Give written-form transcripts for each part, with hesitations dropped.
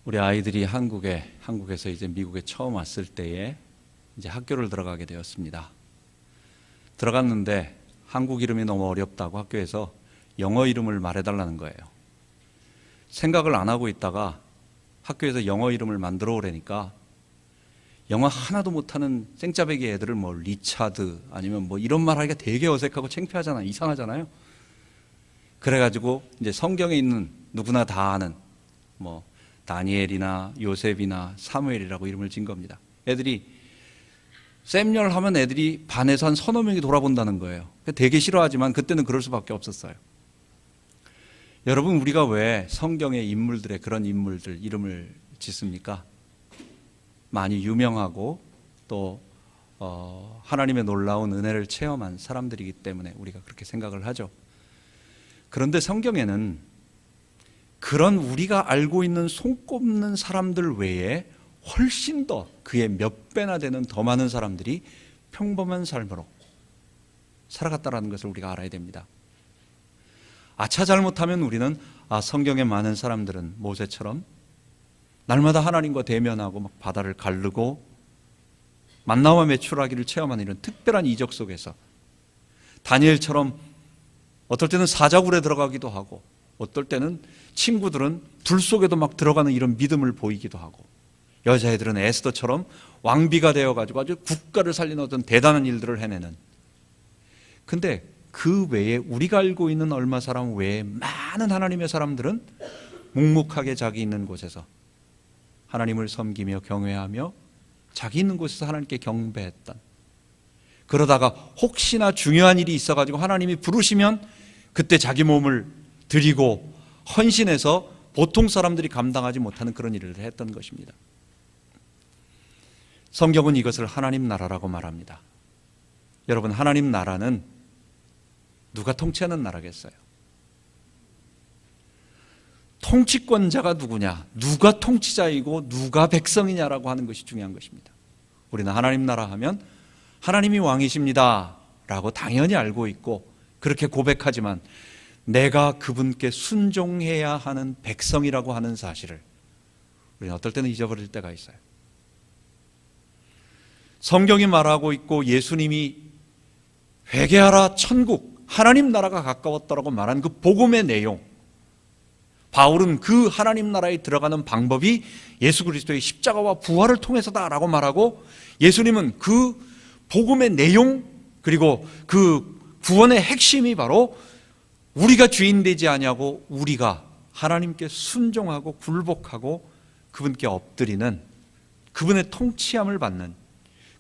우리 아이들이 한국에서 이제 미국에 처음 왔을 때에 이제 학교를 들어가게 되었습니다. 들어갔는데 한국 이름이 너무 어렵다고 학교에서 영어 이름을 말해달라는 거예요. 생각을 안 하고 있다가 학교에서 영어 이름을 만들어 오라니까 영어 하나도 못하는 생짜배기 애들을 뭐 리차드 아니면 뭐 이런 말 하기가 되게 어색하고 창피하잖아요. 이상하잖아요. 그래가지고 이제 성경에 있는 누구나 다 아는 뭐 다니엘이나 요셉이나 사무엘이라고 이름을 진 겁니다. 애들이 샘열 하면 애들이 반에서 한 서너 명이 돌아본다는 거예요. 되게 싫어하지만 그때는 그럴 수밖에 없었어요. 여러분, 우리가 왜 성경의 인물들의 그런 인물들 이름을 짓습니까? 많이 유명하고 또 하나님의 놀라운 은혜를 체험한 사람들이기 때문에 우리가 그렇게 생각을 하죠. 그런데 성경에는 그런 우리가 알고 있는 손꼽는 사람들 외에 훨씬 더 그의 몇 배나 되는 더 많은 사람들이 평범한 삶으로 살아갔다는 것을 우리가 알아야 됩니다. 아차 잘못하면 우리는 성경의 많은 사람들은 모세처럼 날마다 하나님과 대면하고 막 바다를 가르고 만나와 메추라기를 체험하는 이런 특별한 이적 속에서, 다니엘처럼 어떨 때는 사자굴에 들어가기도 하고 어떨 때는 친구들은 불 속에도 막 들어가는 이런 믿음을 보이기도 하고, 여자애들은 에스더처럼 왕비가 되어가지고 아주 국가를 살리는 어떤 대단한 일들을 해내는, 근데 그 외에 우리가 알고 있는 얼마 사람 외에 많은 하나님의 사람들은 묵묵하게 자기 있는 곳에서 하나님을 섬기며 경외하며 자기 있는 곳에서 하나님께 경배했던, 그러다가 혹시나 중요한 일이 있어가지고 하나님이 부르시면 그때 자기 몸을 드리고 헌신해서 보통 사람들이 감당하지 못하는 그런 일을 했던 것입니다. 성경은 이것을 하나님 나라라고 말합니다. 여러분, 하나님 나라는 누가 통치하는 나라겠어요? 통치권자가 누구냐, 누가 통치자이고 누가 백성이냐라고 하는 것이 중요한 것입니다. 우리는 하나님 나라 하면 하나님이 왕이십니다 라고 당연히 알고 있고 그렇게 고백하지만 내가 그분께 순종해야 하는 백성이라고 하는 사실을 우리는 어떨 때는 잊어버릴 때가 있어요. 성경이 말하고 있고 예수님이 회개하라 천국, 하나님 나라가 가까웠다라고 말한 그 복음의 내용, 바울은 그 하나님 나라에 들어가는 방법이 예수 그리스도의 십자가와 부활을 통해서다라고 말하고, 예수님은 그 복음의 내용 그리고 그 구원의 핵심이 바로 우리가 주인 되지 아니하고 우리가 하나님께 순종하고 굴복하고 그분께 엎드리는, 그분의 통치함을 받는,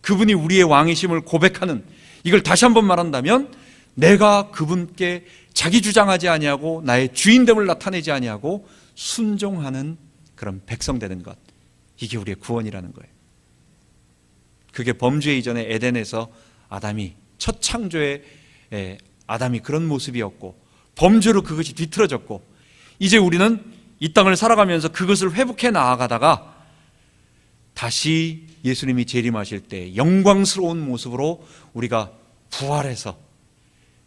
그분이 우리의 왕이심을 고백하는, 이걸 다시 한번 말한다면 내가 그분께 자기 주장하지 아니하고 나의 주인됨을 나타내지 아니하고 순종하는 그런 백성 되는 것, 이게 우리의 구원이라는 거예요. 그게 범죄 이전에 에덴에서 아담이, 첫 창조의 아담이 그런 모습이었고 범죄로 그것이 뒤틀어졌고, 이제 우리는 이 땅을 살아가면서 그것을 회복해 나아가다가 다시 예수님이 재림하실 때 영광스러운 모습으로 우리가 부활해서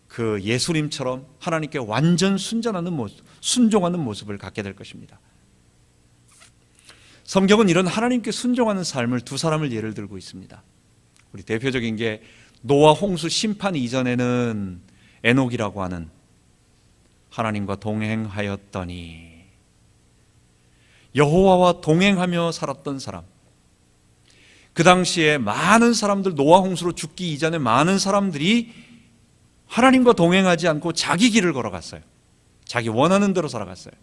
그 예수님처럼 하나님께 완전 순종하는 모습을 갖게 될 것입니다. 성경은 이런 하나님께 순종하는 삶을 두 사람을 예를 들고 있습니다. 우리 대표적인 게 노아 홍수 심판 이전에는 에녹이라고 하는 하나님과 동행하였더니, 여호와와 동행하며 살았던 사람. 그 당시에 많은 사람들, 노아 홍수로 죽기 이전에 많은 사람들이 하나님과 동행하지 않고 자기 길을 걸어갔어요. 자기 원하는 대로 살아갔어요.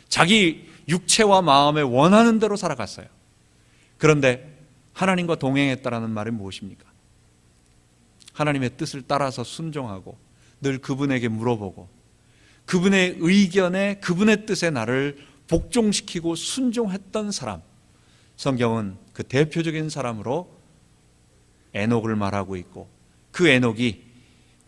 자기 육체와 마음에 원하는 대로 살아갔어요. 그런데 하나님과 동행했다라는 말은 무엇입니까? 하나님의 뜻을 따라서 순종하고 늘 그분에게 물어보고 그분의 의견에, 그분의 뜻에 나를 복종시키고 순종했던 사람, 성경은 그 대표적인 사람으로 에녹을 말하고 있고, 그 에녹이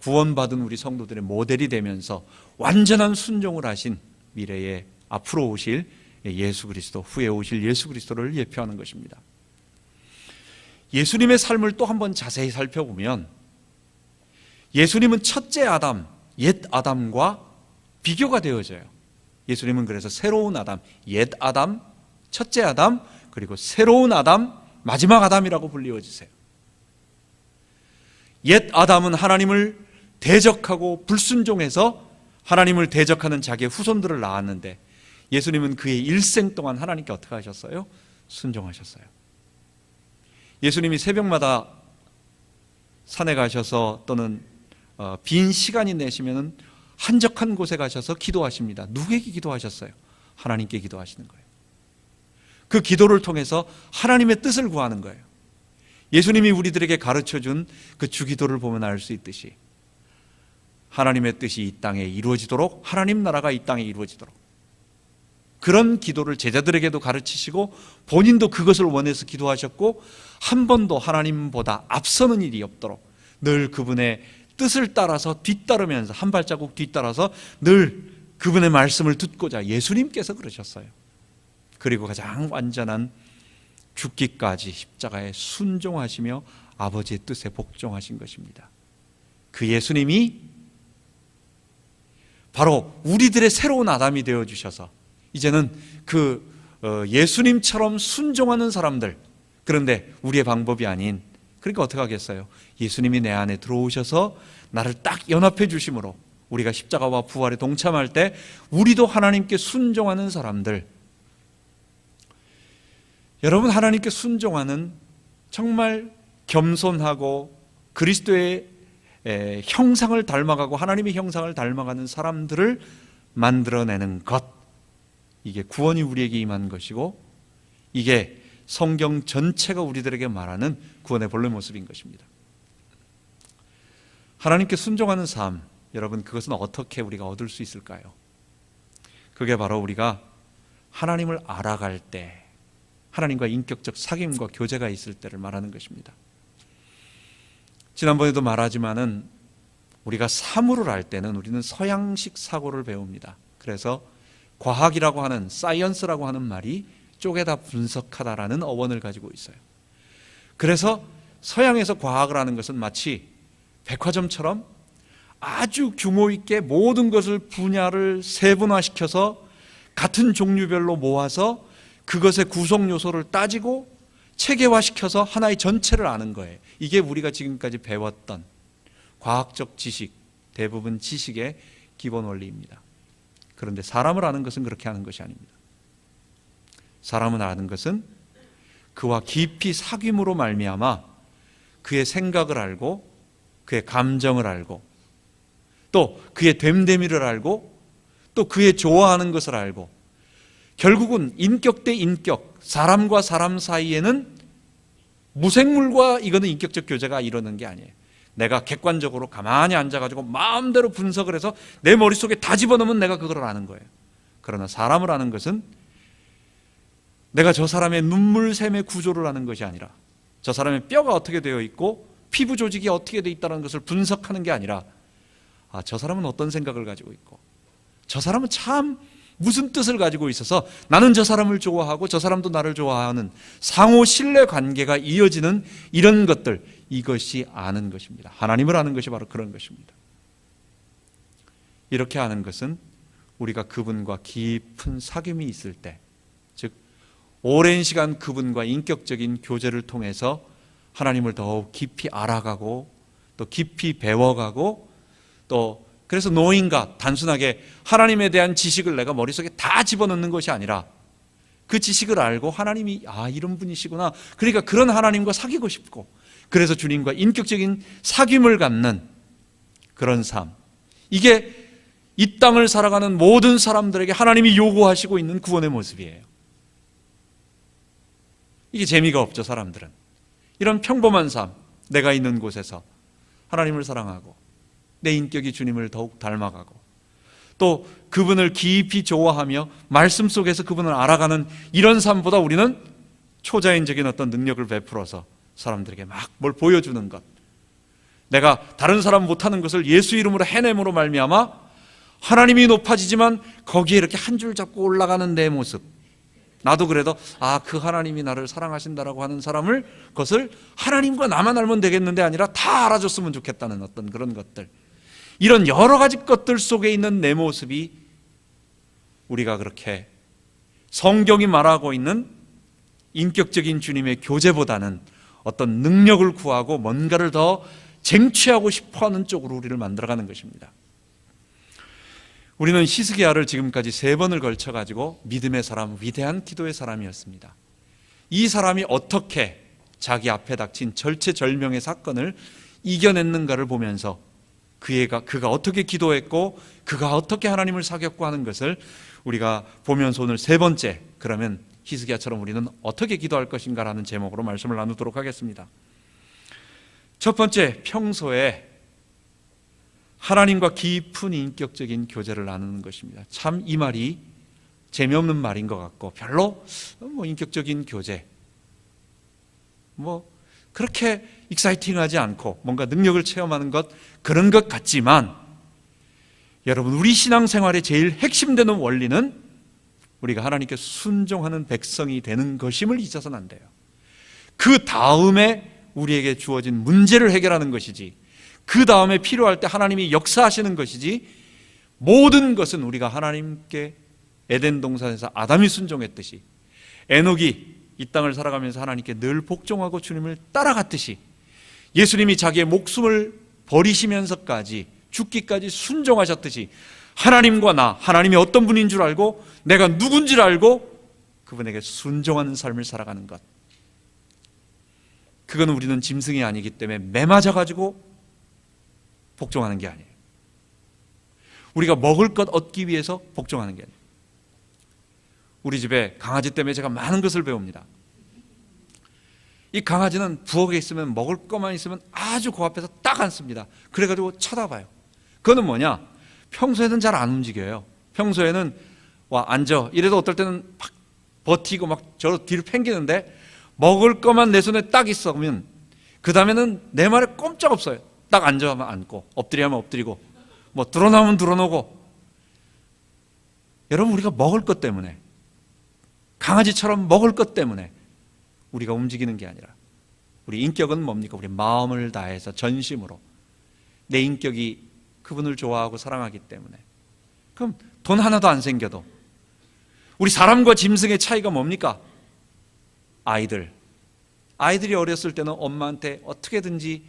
구원받은 우리 성도들의 모델이 되면서 완전한 순종을 하신 미래에 앞으로 오실 예수 그리스도, 후에 오실 예수 그리스도를 예표하는 것입니다. 예수님의 삶을 또 한번 자세히 살펴보면 예수님은 첫째 아담, 옛 아담과 비교가 되어져요. 예수님은 그래서 새로운 아담, 옛 아담, 첫째 아담, 그리고 새로운 아담, 마지막 아담이라고 불리워지세요. 옛 아담은 하나님을 대적하고 불순종해서 하나님을 대적하는 자기의 후손들을 낳았는데, 예수님은 그의 일생 동안 하나님께 어떻게 하셨어요? 순종하셨어요. 예수님이 새벽마다 산에 가셔서 또는 빈 시간이 내시면 한적한 곳에 가셔서 기도하십니다. 누구에게 기도하셨어요? 하나님께 기도하시는 거예요. 그 기도를 통해서 하나님의 뜻을 구하는 거예요. 예수님이 우리들에게 가르쳐준 그 주기도를 보면 알 수 있듯이 하나님의 뜻이 이 땅에 이루어지도록, 하나님 나라가 이 땅에 이루어지도록, 그런 기도를 제자들에게도 가르치시고 본인도 그것을 원해서 기도하셨고, 한 번도 하나님보다 앞서는 일이 없도록 늘 그분의 뜻을 따라서 뒤따르면서, 한 발자국 뒤따라서 늘 그분의 말씀을 듣고자 예수님께서 그러셨어요. 그리고 가장 완전한 죽기까지 십자가에 순종하시며 아버지의 뜻에 복종하신 것입니다. 그 예수님이 바로 우리들의 새로운 아담이 되어주셔서 이제는 그 예수님처럼 순종하는 사람들, 그런데 우리의 방법이 아닌, 그러니까 어떻게 하겠어요? 예수님이 내 안에 들어오셔서 나를 딱 연합해 주심으로 우리가 십자가와 부활에 동참할 때 우리도 하나님께 순종하는 사람들, 여러분, 하나님께 순종하는 정말 겸손하고 그리스도의 형상을 닮아가고 하나님의 형상을 닮아가는 사람들을 만들어내는 것, 이게 구원이 우리에게 임한 것이고, 이게 성경 전체가 우리들에게 말하는 구원의 본래 모습인 것입니다. 하나님께 순종하는 삶, 여러분, 그것은 어떻게 우리가 얻을 수 있을까요? 그게 바로 우리가 하나님을 알아갈 때, 하나님과 인격적 사귐과 교제가 있을 때를 말하는 것입니다. 지난번에도 말하지만은 우리가 사물을 알 때는 우리는 서양식 사고를 배웁니다. 그래서 과학이라고 하는, 사이언스라고 하는 말이 쪼개다 분석하다라는 어원을 가지고 있어요. 그래서 서양에서 과학을 하는 것은 마치 백화점처럼 아주 규모 있게 모든 것을 분야를 세분화시켜서 같은 종류별로 모아서 그것의 구성 요소를 따지고 체계화시켜서 하나의 전체를 아는 거예요. 이게 우리가 지금까지 배웠던 과학적 지식, 대부분 지식의 기본 원리입니다. 그런데 사람을 아는 것은 그렇게 하는 것이 아닙니다. 사람을 아는 것은 그와 깊이 사귐으로 말미암아 그의 생각을 알고, 그의 감정을 알고, 또 그의 됨됨이를 알고, 또 그의 좋아하는 것을 알고, 결국은 인격 대 인격, 사람과 사람 사이에는 무생물과 이거는 인격적 교제가 이루어지는 게 아니에요. 내가 객관적으로 가만히 앉아가지고 마음대로 분석을 해서 내 머릿속에 다 집어넣으면 내가 그걸 아는 거예요. 그러나 사람을 아는 것은 내가 저 사람의 눈물샘의 구조를 아는 것이 아니라, 저 사람의 뼈가 어떻게 되어 있고 피부 조직이 어떻게 되어 있다는 것을 분석하는 게 아니라, 아, 저 사람은 어떤 생각을 가지고 있고, 저 사람은 참 무슨 뜻을 가지고 있어서 나는 저 사람을 좋아하고 저 사람도 나를 좋아하는 상호 신뢰 관계가 이어지는 이런 것들, 이것이 아는 것입니다. 하나님을 아는 것이 바로 그런 것입니다. 이렇게 아는 것은 우리가 그분과 깊은 사귐이 있을 때, 즉 오랜 시간 그분과 인격적인 교제를 통해서 하나님을 더욱 깊이 알아가고 또 깊이 배워가고, 또 그래서 노인과 단순하게 하나님에 대한 지식을 내가 머릿속에 다 집어넣는 것이 아니라 그 지식을 알고 하나님이 이런 분이시구나, 그러니까 그런 하나님과 사귀고 싶고, 그래서 주님과 인격적인 사귐을 갖는 그런 삶, 이게 이 땅을 살아가는 모든 사람들에게 하나님이 요구하시고 있는 구원의 모습이에요. 이게 재미가 없죠. 사람들은 이런 평범한 삶, 내가 있는 곳에서 하나님을 사랑하고 내 인격이 주님을 더욱 닮아가고 또 그분을 깊이 좋아하며 말씀 속에서 그분을 알아가는 이런 삶보다 우리는 초자연적인 어떤 능력을 베풀어서 사람들에게 막 뭘 보여주는 것, 내가 다른 사람 못하는 것을 예수 이름으로 해냄으로 말미암아 하나님이 높아지지만 거기에 이렇게 한 줄 잡고 올라가는 내 모습, 나도 그래도 그 하나님이 나를 사랑하신다라고 하는 사람을, 그것을 하나님과 나만 알면 되겠는데 아니라 다 알아줬으면 좋겠다는 어떤 그런 것들, 이런 여러 가지 것들 속에 있는 내 모습이 우리가 그렇게 성경이 말하고 있는 인격적인 주님의 교제보다는 어떤 능력을 구하고 뭔가를 더 쟁취하고 싶어하는 쪽으로 우리를 만들어가는 것입니다. 우리는 히스기야를 지금까지 3번을 걸쳐가지고 믿음의 사람, 위대한 기도의 사람이었습니다. 이 사람이 어떻게 자기 앞에 닥친 절체절명의 사건을 이겨냈는가를 보면서 그가 어떻게 기도했고 그가 어떻게 하나님을 사귀었고 하는 것을 우리가 보면서 오늘 3번째, 그러면 히스기야처럼 우리는 어떻게 기도할 것인가라는 제목으로 말씀을 나누도록 하겠습니다. 첫 번째, 평소에 하나님과 깊은 인격적인 교제를 나누는 것입니다. 참 이 말이 재미없는 말인 것 같고 별로 인격적인 교제 그렇게 익사이팅하지 않고 뭔가 능력을 체험하는 것 그런 것 같지만, 여러분, 우리 신앙생활의 제일 핵심되는 원리는 우리가 하나님께 순종하는 백성이 되는 것임을 잊어서는 안 돼요. 그 다음에 우리에게 주어진 문제를 해결하는 것이지, 그 다음에 필요할 때 하나님이 역사하시는 것이지, 모든 것은 우리가 하나님께 에덴 동산에서 아담이 순종했듯이, 에녹이 이 땅을 살아가면서 하나님께 늘 복종하고 주님을 따라갔듯이, 예수님이 자기의 목숨을 버리시면서까지 죽기까지 순종하셨듯이 하나님과 나, 하나님이 어떤 분인 줄 알고 내가 누군지를 알고 그분에게 순종하는 삶을 살아가는 것, 그건 우리는 짐승이 아니기 때문에 매맞아가지고 복종하는 게 아니에요. 우리가 먹을 것 얻기 위해서 복종하는 게 아니에요. 우리 집에 강아지 때문에 제가 많은 것을 배웁니다. 이 강아지는 부엌에 있으면 먹을 것만 있으면 아주 그 앞에서 딱 앉습니다. 그래가지고 쳐다봐요. 그거는 뭐냐? 평소에는 잘 안 움직여요. 평소에는 와 앉아 이래도 어떨 때는 막 버티고 막 저로 뒤로 팽기는데, 먹을 것만 내 손에 딱 있으면 그 다음에는 내 말에 꼼짝 없어요. 딱 앉아 하면 앉고, 엎드려 하면 엎드리고, 드러나면 드러나고. 여러분, 우리가 먹을 것 때문에, 강아지처럼 먹을 것 때문에 우리가 움직이는 게 아니라, 우리 인격은 뭡니까? 우리 마음을 다해서 전심으로 내 인격이 그분을 좋아하고 사랑하기 때문에. 그럼 돈 하나도 안 생겨도, 우리 사람과 짐승의 차이가 뭡니까? 아이들이 어렸을 때는 엄마한테 어떻게든지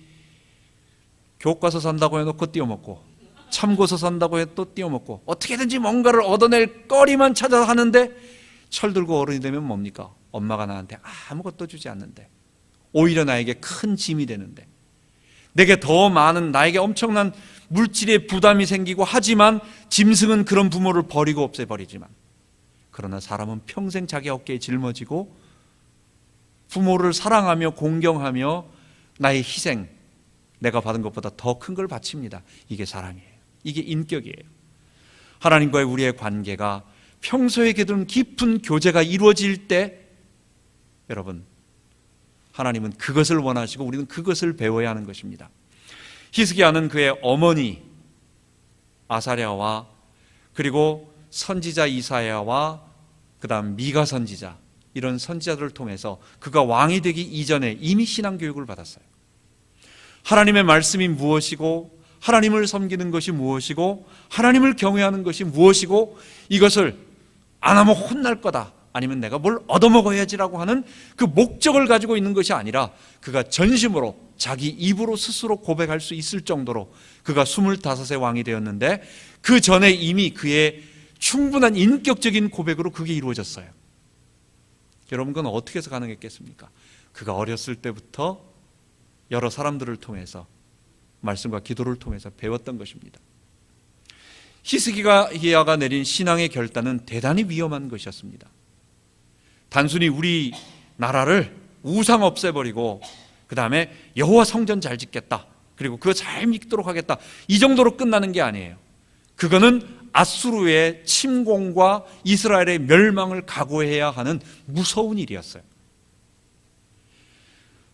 교과서 산다고 해놓고 띄워먹고, 참고서 산다고 해 또 띄워먹고, 어떻게든지 뭔가를 얻어낼 거리만 찾아서 하는데, 철들고 어른이 되면 뭡니까? 엄마가 나한테 아무것도 주지 않는데, 오히려 나에게 큰 짐이 되는데, 내게 더 많은, 나에게 엄청난 물질의 부담이 생기고, 하지만 짐승은 그런 부모를 버리고 없애버리지만, 그러나 사람은 평생 자기 어깨에 짊어지고 부모를 사랑하며 공경하며 나의 희생, 내가 받은 것보다 더 큰 걸 바칩니다. 이게 사람이에요. 이게 인격이에요. 하나님과의 우리의 관계가 평소에 그런 깊은 교제가 이루어질 때, 여러분, 하나님은 그것을 원하시고 우리는 그것을 배워야 하는 것입니다. 히스기야는 그의 어머니 아사랴와 그리고 선지자 이사야와 그 다음 미가 선지자, 이런 선지자들을 통해서 그가 왕이 되기 이전에 이미 신앙교육을 받았어요. 하나님의 말씀이 무엇이고, 하나님을 섬기는 것이 무엇이고, 하나님을 경외하는 것이 무엇이고, 이것을 안 하면 혼날 거다, 아니면 내가 뭘 얻어먹어야지라고 하는 그 목적을 가지고 있는 것이 아니라, 그가 전심으로 자기 입으로 스스로 고백할 수 있을 정도로 그가 25세 왕이 되었는데, 그 전에 이미 그의 충분한 인격적인 고백으로 그게 이루어졌어요. 여러분, 그건 어떻게 해서 가능했겠습니까? 그가 어렸을 때부터 여러 사람들을 통해서, 말씀과 기도를 통해서 배웠던 것입니다. 히스기야가 내린 신앙의 결단은 대단히 위험한 것이었습니다. 단순히 우리 나라를 우상 없애버리고 그 다음에 여호와 성전 잘 짓겠다, 그리고 그거 잘 믿도록 하겠다, 이 정도로 끝나는 게 아니에요. 그거는 아수르의 침공과 이스라엘의 멸망을 각오해야 하는 무서운 일이었어요.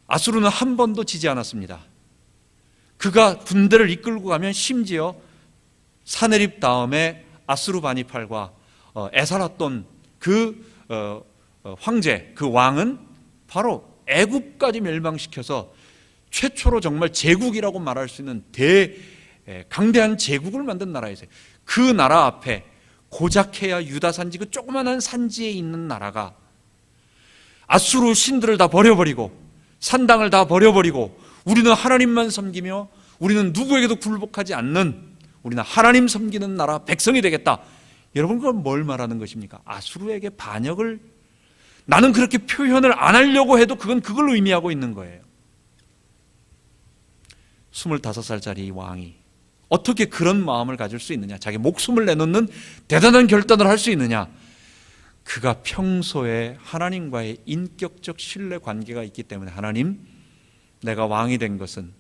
아수르는 한 번도 지지 않았습니다. 그가 군대를 이끌고 가면 심지어 사네립 다음에 아수르바니팔과 에사라돈 그 황제, 그 왕은 바로 애굽까지 멸망시켜서 최초로 정말 제국이라고 말할 수 있는 강대한 제국을 만든 나라였어요. 그 나라 앞에 고작해야 유다 산지 그 조그마한 산지에 있는 나라가 아수르 신들을 다 버려버리고 산당을 다 버려버리고 우리는 하나님만 섬기며 우리는 누구에게도 굴복하지 않는, 우리는 하나님 섬기는 나라 백성이 되겠다. 여러분, 그건 뭘 말하는 것입니까? 아수르에게 반역을, 나는 그렇게 표현을 안 하려고 해도 그건 그걸 의미하고 있는 거예요. 25살짜리 왕이 어떻게 그런 마음을 가질 수 있느냐, 자기 목숨을 내놓는 대단한 결단을 할 수 있느냐. 그가 평소에 하나님과의 인격적 신뢰 관계가 있기 때문에, 하나님, 내가 왕이 된 것은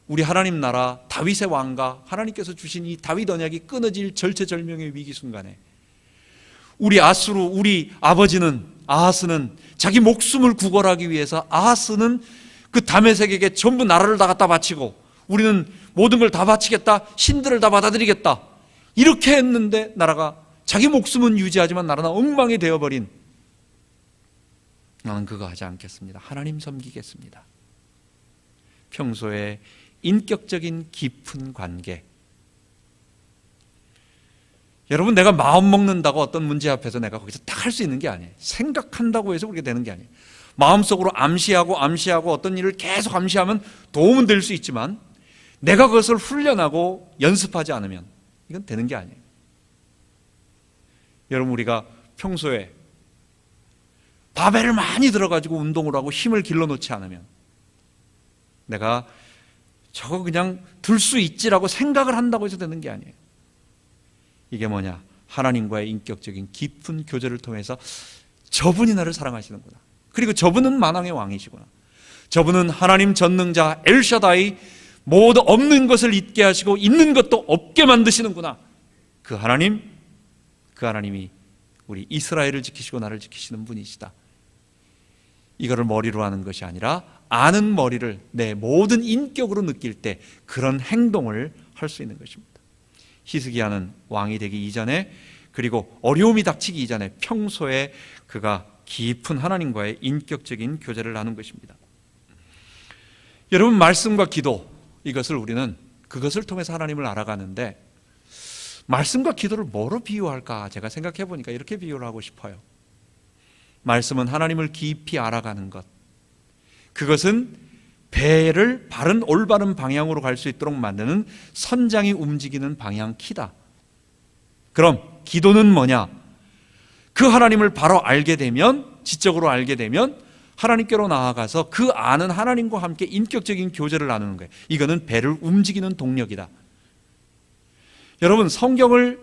우리 하나님 나라 다윗의 왕과 하나님께서 주신 이 다윗 언약이 끊어질 절체절명의 위기 순간에 우리 아수르, 우리 아버지는 아하스는 자기 목숨을 구걸하기 위해서, 아하스는 그 다메섹에게 전부 나라를 다 갖다 바치고 우리는 모든 걸 다 바치겠다, 신들을 다 받아들이겠다, 이렇게 했는데 나라가, 자기 목숨은 유지하지만 나라는 엉망이 되어버린, 나는 그거 하지 않겠습니다. 하나님 섬기겠습니다. 평소에 인격적인 깊은 관계. 여러분, 내가 마음 먹는다고 어떤 문제 앞에서 내가 거기서 딱 할 수 있는 게 아니에요. 생각한다고 해서 그렇게 되는 게 아니에요. 마음속으로 암시하고 어떤 일을 계속 암시하면 도움은 될 수 있지만 내가 그것을 훈련하고 연습하지 않으면 이건 되는 게 아니에요. 여러분, 우리가 평소에 바벨을 많이 들어가지고 운동을 하고 힘을 길러놓지 않으면, 내가 저거 그냥 들 수 있지라고 생각을 한다고 해서 되는 게 아니에요. 이게 뭐냐? 하나님과의 인격적인 깊은 교제를 통해서 저분이 나를 사랑하시는구나, 그리고 저분은 만왕의 왕이시구나, 저분은 하나님 전능자 엘샤다이, 모두 없는 것을 있게 하시고 있는 것도 없게 만드시는구나. 그 하나님이 우리 이스라엘을 지키시고 나를 지키시는 분이시다. 이거를 머리로 하는 것이 아니라 아는 머리를 내 모든 인격으로 느낄 때 그런 행동을 할 수 있는 것입니다. 히스기야는 왕이 되기 이전에, 그리고 어려움이 닥치기 이전에 평소에 그가 깊은 하나님과의 인격적인 교제를 나눈 것입니다. 여러분, 말씀과 기도, 이것을 우리는 그것을 통해서 하나님을 알아가는데, 말씀과 기도를 뭐로 비유할까 제가 생각해 보니까 이렇게 비유를 하고 싶어요. 말씀은 하나님을 깊이 알아가는 것, 그것은 배를 바른 올바른 방향으로 갈 수 있도록 만드는 선장이 움직이는 방향키다. 그럼 기도는 뭐냐? 그 하나님을 바로 알게 되면, 지적으로 알게 되면 하나님께로 나아가서 그 아는 하나님과 함께 인격적인 교제를 나누는 거예요. 이거는 배를 움직이는 동력이다. 여러분, 성경을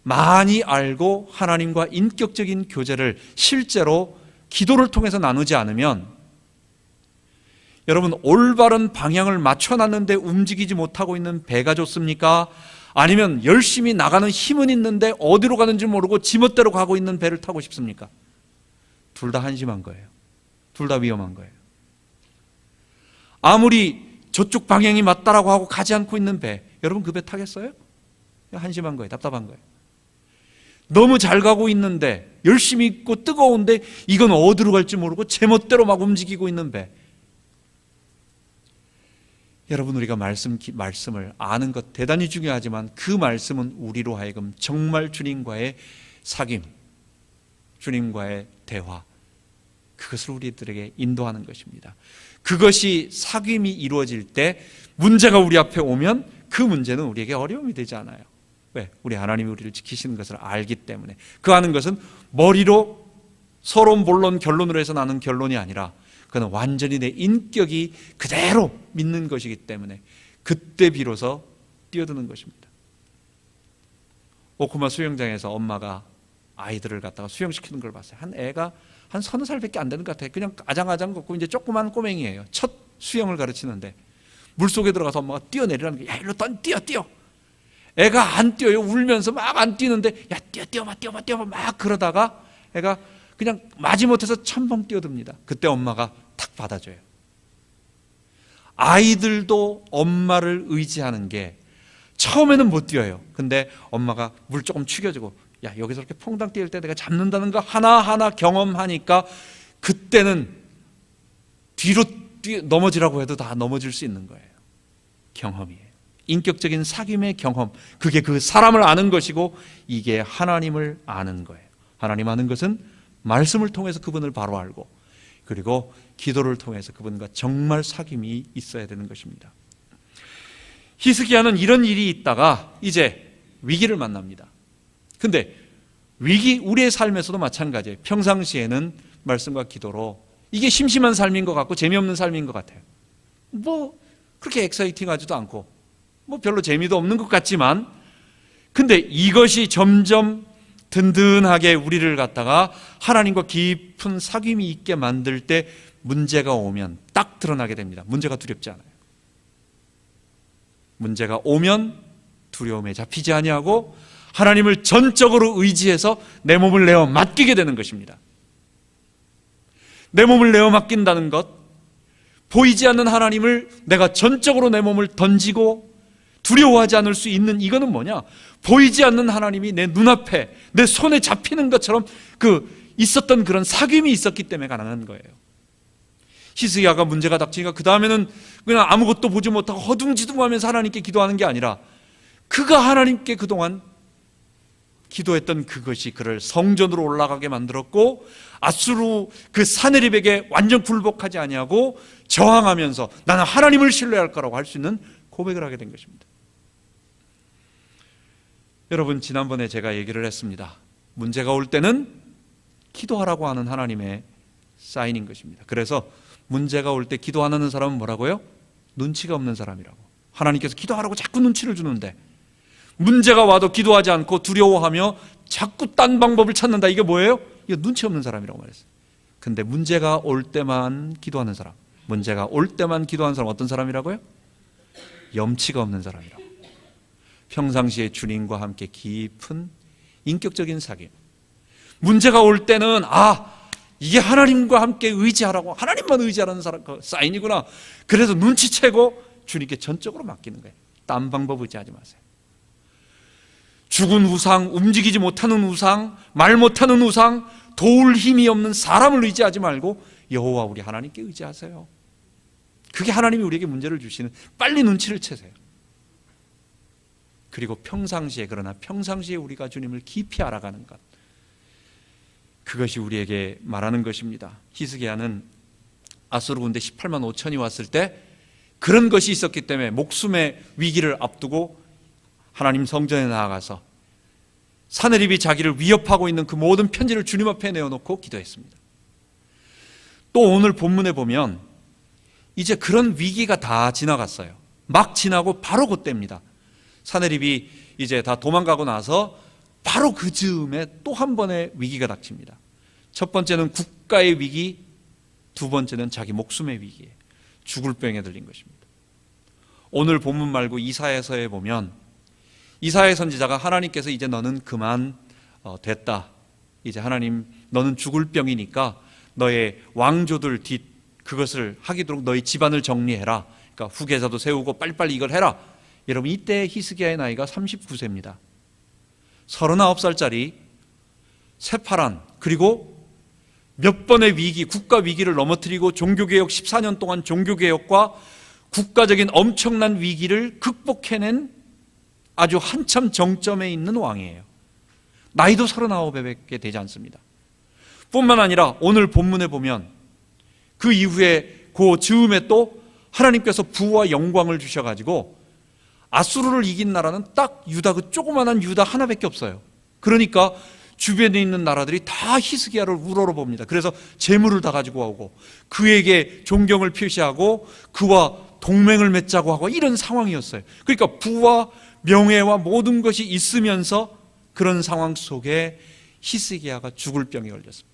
많이 알고 하나님과 인격적인 교제를 실제로 기도를 통해서 나누지 않으면, 여러분, 올바른 방향을 맞춰놨는데 움직이지 못하고 있는 배가 좋습니까? 아니면 열심히 나가는 힘은 있는데 어디로 가는지 모르고 지멋대로 가고 있는 배를 타고 싶습니까? 둘 다 한심한 거예요. 둘 다 위험한 거예요. 아무리 저쪽 방향이 맞다라고 하고 가지 않고 있는 배, 여러분 그 배 타겠어요? 한심한 거예요. 답답한 거예요. 너무 잘 가고 있는데, 열심히 있고 뜨거운데 이건 어디로 갈지 모르고 제멋대로 막 움직이고 있는 배. 여러분, 우리가 말씀을 아는 것 대단히 중요하지만 그 말씀은 우리로 하여금 정말 주님과의 사귐, 주님과의 대화, 그것을 우리들에게 인도하는 것입니다. 그것이 사귐이 이루어질 때 문제가 우리 앞에 오면 그 문제는 우리에게 어려움이 되지 않아요. 왜? 우리 하나님이 우리를 지키시는 것을 알기 때문에. 그 아는 것은 머리로 서론, 본론, 결론으로 해서 나는 결론이 아니라 그는 완전히 내 인격이 그대로 믿는 것이기 때문에 그때 비로소 뛰어드는 것입니다. 오쿠마 수영장에서 엄마가 아이들을 갖다가 수영시키는 걸 봤어요. 한 애가 한 30살밖에 안 되는 것 같아요. 그냥 아장아장 걷고 이제 조그만 꼬맹이에요. 첫 수영을 가르치는데 물속에 들어가서 엄마가 뛰어내리라는 거예요. 야, 일로 뛰어. 애가 안 뛰어요. 울면서 막 안 뛰는데, 야, 뛰어봐 막 그러다가 애가 그냥 마지못해서 첨벙 뛰어듭니다. 그때 엄마가 탁 받아줘요. 아이들도 엄마를 의지하는 게, 처음에는 못 뛰어요. 근데 엄마가 물 조금 축여주고, 야, 여기서 이렇게 퐁당 뛰을 때 내가 잡는다는 거 하나하나 경험하니까 그때는 뒤로 넘어지라고 해도 다 넘어질 수 있는 거예요. 경험이에요. 인격적인 사귐의 경험, 그게 그 사람을 아는 것이고 이게 하나님을 아는 거예요. 하나님 아는 것은 말씀을 통해서 그분을 바로 알고 그리고 기도를 통해서 그분과 정말 사귐이 있어야 되는 것입니다. 히스기야는 이런 일이 있다가 이제 위기를 만납니다. 근데 위기, 우리의 삶에서도 마찬가지예요. 평상시에는 말씀과 기도로 이게 심심한 삶인 것 같고 재미없는 삶인 것 같아요. 뭐 그렇게 엑사이팅하지도 않고 뭐 별로 재미도 없는 것 같지만, 근데 이것이 점점 든든하게 우리를 갖다가 하나님과 깊은 사귐이 있게 만들 때 문제가 오면 딱 드러나게 됩니다. 문제가 두렵지 않아요. 문제가 오면 두려움에 잡히지 아니하고 하나님을 전적으로 의지해서 내 몸을 내어 맡기게 되는 것입니다. 내 몸을 내어 맡긴다는 것, 보이지 않는 하나님을 내가 전적으로 내 몸을 던지고 두려워하지 않을 수 있는 이거는 뭐냐? 보이지 않는 하나님이 내 눈앞에 내 손에 잡히는 것처럼 있었던 그런 사귐이 있었기 때문에 가능한 거예요. 히스기야가 문제가 닥치니까 그 다음에는 그냥 아무것도 보지 못하고 허둥지둥하면서 하나님께 기도하는 게 아니라 그가 하나님께 그동안 기도했던 그것이 그를 성전으로 올라가게 만들었고 아수르 그 사네립에게 완전 굴복하지 아니하고 저항하면서 나는 하나님을 신뢰할 거라고 할 수 있는 고백을 하게 된 것입니다. 여러분, 지난번에 제가 얘기를 했습니다. 문제가 올 때는 기도하라고 하는 하나님의 사인인 것입니다. 그래서 문제가 올 때 기도 안 하는 사람은 뭐라고요? 눈치가 없는 사람이라고. 하나님께서 기도하라고 자꾸 눈치를 주는데 문제가 와도 기도하지 않고 두려워하며 자꾸 딴 방법을 찾는다. 이게 뭐예요? 이거 눈치 없는 사람이라고 말했어요. 근데 문제가 올 때만 기도하는 사람, 문제가 올 때만 기도하는 사람 어떤 사람이라고요? 염치가 없는 사람이라고. 평상시에 주님과 함께 깊은 인격적인 사귐. 문제가 올 때는 이게 하나님과 함께 의지하라고, 하나님만 의지하라는 사람 그 사인이구나. 그래서 눈치채고 주님께 전적으로 맡기는 거예요. 딴 방법 의지하지 마세요. 죽은 우상, 움직이지 못하는 우상, 말 못하는 우상, 도울 힘이 없는 사람을 의지하지 말고 여호와 우리 하나님께 의지하세요. 그게 하나님이 우리에게 문제를 주시는, 빨리 눈치를 채세요. 그리고 그러나 평상시에 우리가 주님을 깊이 알아가는 것, 그것이 우리에게 말하는 것입니다. 히스기야는 아수르 군대 18만 5천이 왔을 때 그런 것이 있었기 때문에 목숨의 위기를 앞두고 하나님 성전에 나아가서 사네립이 자기를 위협하고 있는 그 모든 편지를 주님 앞에 내어놓고 기도했습니다. 또 오늘 본문에 보면 이제 그런 위기가 다 지나갔어요. 막 지나고 바로 그때입니다. 사네립이 이제 다 도망가고 나서 바로 그 즈음에 또 한 번의 위기가 닥칩니다. 첫 번째는 국가의 위기, 두 번째는 자기 목숨의 위기에 죽을 병에 들린 것입니다. 오늘 본문 말고 이사야서에 보면 이사야 선지자가 하나님께서 이제 너는 그만 됐다. 이제 하나님 너는 죽을 병이니까 너의 왕조들 그것을 하기도록 너의 집안을 정리해라. 그러니까 후계자도 세우고 빨리빨리 이걸 해라. 여러분, 이때 히스기야의 나이가 39세입니다. 39살짜리 새파란, 그리고 몇 번의 위기, 국가 위기를 넘어뜨리고 종교개혁 14년 동안 종교개혁과 국가적인 엄청난 위기를 극복해낸 아주 한참 정점에 있는 왕이에요. 나이도 39에 되지 않습니다. 뿐만 아니라 오늘 본문에 보면 그 이후에 그 즈음에 또 하나님께서 부와 영광을 주셔가지고 아수르를 이긴 나라는 딱 유다, 그 조그만한 유다 하나밖에 없어요. 그러니까 주변에 있는 나라들이 다 히스기야를 우러러봅니다. 그래서 재물을 다 가지고 오고 그에게 존경을 표시하고 그와 동맹을 맺자고 하고 이런 상황이었어요. 그러니까 부와 명예와 모든 것이 있으면서 그런 상황 속에 히스기야가 죽을 병에 걸렸습니다.